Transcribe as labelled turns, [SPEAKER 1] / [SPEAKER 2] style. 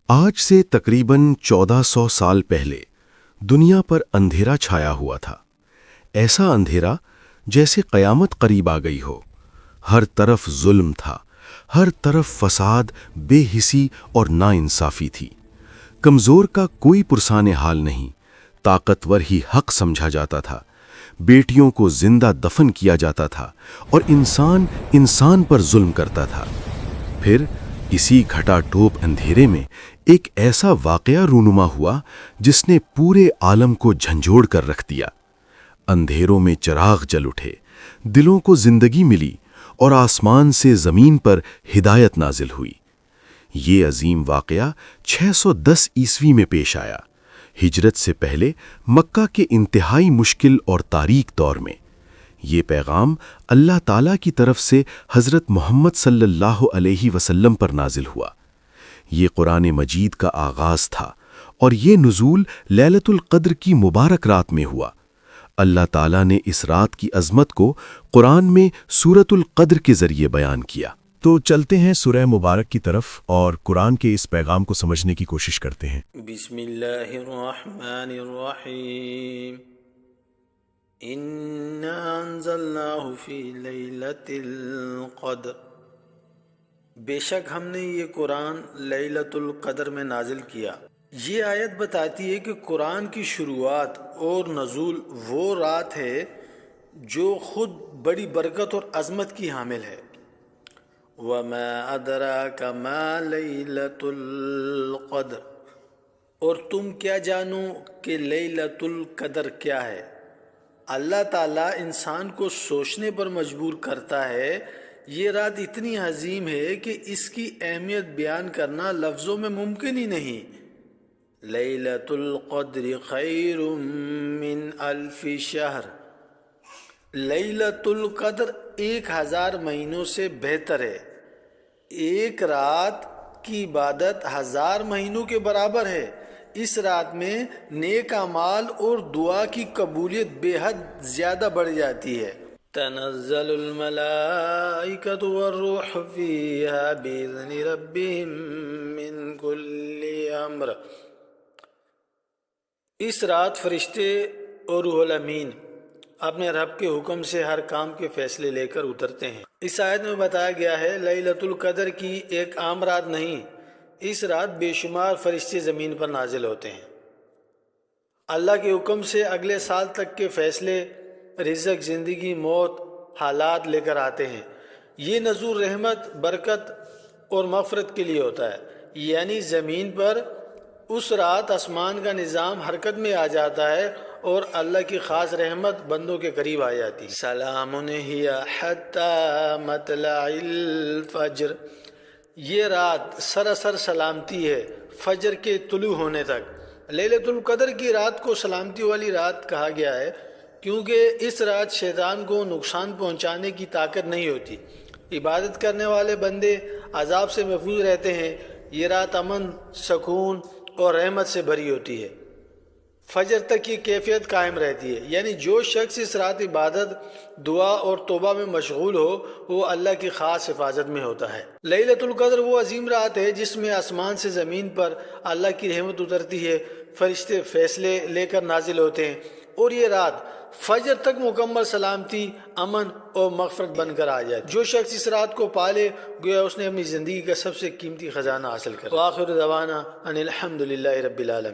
[SPEAKER 1] آج سے تقریباً 1400 سال پہلے دنیا پر اندھیرا چھایا ہوا تھا۔ ایسا اندھیرا جیسے قیامت قریب آ گئی ہو۔ ہر طرف ظلم تھا، ہر طرف فساد، بے حسی اور ناانصافی تھی۔ کمزور کا کوئی پرسان حال نہیں، طاقتور ہی حق سمجھا جاتا تھا۔ بیٹیوں کو زندہ دفن کیا جاتا تھا اور انسان پر ظلم کرتا تھا۔ پھر اسی گھٹا ٹوپ اندھیرے میں ایک ایسا واقعہ رونما ہوا جس نے پورے عالم کو جھنجھوڑ کر رکھ دیا۔ اندھیروں میں چراغ جل اٹھے، دلوں کو زندگی ملی اور آسمان سے زمین پر ہدایت نازل ہوئی۔ یہ عظیم واقعہ 610 عیسوی میں پیش آیا، ہجرت سے پہلے مکہ کے انتہائی مشکل اور تاریک دور میں۔ یہ پیغام اللہ تعالیٰ کی طرف سے حضرت محمد صلی اللہ علیہ وسلم پر نازل ہوا۔ یہ قرآن مجید کا آغاز تھا اور یہ نزول لیلۃ القدر کی مبارک رات میں ہوا۔ اللہ تعالیٰ نے اس رات کی عظمت کو قرآن میں سورۃ القدر کے ذریعے بیان کیا۔
[SPEAKER 2] تو چلتے ہیں سورہ مبارک کی طرف اور قرآن کے اس پیغام کو سمجھنے کی کوشش کرتے ہیں۔
[SPEAKER 3] بسم اللہ الرحمن الرحیم اِنَّا أَنزَلْنَاهُ فِي لَيْلَةِ الْقَدْرِ، بے شک ہم نے یہ قرآن لیلۃ القدر میں نازل کیا۔ یہ آیت بتاتی ہے کہ قرآن کی شروعات اور نزول وہ رات ہے جو خود بڑی برکت اور عظمت کی حامل ہے۔ وَمَا أَدْرَاكَ مَا لَيْلَةُ الْقَدْرِ، اور تم کیا جانو کہ لیلۃ القدر کیا ہے۔ اللہ تعالیٰ انسان کو سوچنے پر مجبور کرتا ہے۔ یہ رات اتنی عظیم ہے کہ اس کی اہمیت بیان کرنا لفظوں میں ممکن ہی نہیں۔ لیلۃ القدر خیر من الف شہر، لیلۃ القدر 1000 مہینوں سے بہتر ہے۔ ایک رات کی عبادت 1000 مہینوں کے برابر ہے۔ اس رات میں نیک اعمال اور دعا کی قبولیت بے حد زیادہ بڑھ جاتی ہے۔ تنزل الملائکۃ والروح فیہا بإذن ربہم من کل امر، اس رات فرشتے اور روح الامین اپنے رب کے حکم سے ہر کام کے فیصلے لے کر اترتے ہیں۔ اس آیت میں بتایا گیا ہے لیلۃ القدر کی ایک عام رات نہیں، اس رات بے شمار فرشتے زمین پر نازل ہوتے ہیں۔ اللہ کے حکم سے اگلے سال تک کے فیصلے، رزق، زندگی، موت، حالات لے کر آتے ہیں۔ یہ نزول رحمت، برکت اور مغفرت کے لیے ہوتا ہے، یعنی زمین پر اس رات آسمان کا نظام حرکت میں آ جاتا ہے اور اللہ کی خاص رحمت بندوں کے قریب آ جاتی ہے۔ سلام ہی حتی مطلع الفجر، یہ رات سراسر سلامتی ہے فجر کے طلوع ہونے تک۔ لیلۃ القدر کی رات کو سلامتی والی رات کہا گیا ہے کیونکہ اس رات شیطان کو نقصان پہنچانے کی طاقت نہیں ہوتی۔ عبادت کرنے والے بندے عذاب سے محفوظ رہتے ہیں۔ یہ رات امن، سکون اور رحمت سے بھری ہوتی ہے۔ فجر تک یہ کیفیت قائم رہتی ہے، یعنی جو شخص اس رات عبادت، دعا اور توبہ میں مشغول ہو وہ اللہ کی خاص حفاظت میں ہوتا ہے۔ لیلۃ القدر وہ عظیم رات ہے جس میں آسمان سے زمین پر اللہ کی رحمت اترتی ہے، فرشتے فیصلے لے کر نازل ہوتے ہیں اور یہ رات فجر تک مکمل سلامتی، امن اور مغفرت بن کر آ جائے۔ جو شخص اس رات کو پالے گویا اس نے اپنی زندگی کا سب سے قیمتی خزانہ حاصل کر۔ وآخر دعوانا ان الحمد للہ رب العالمین۔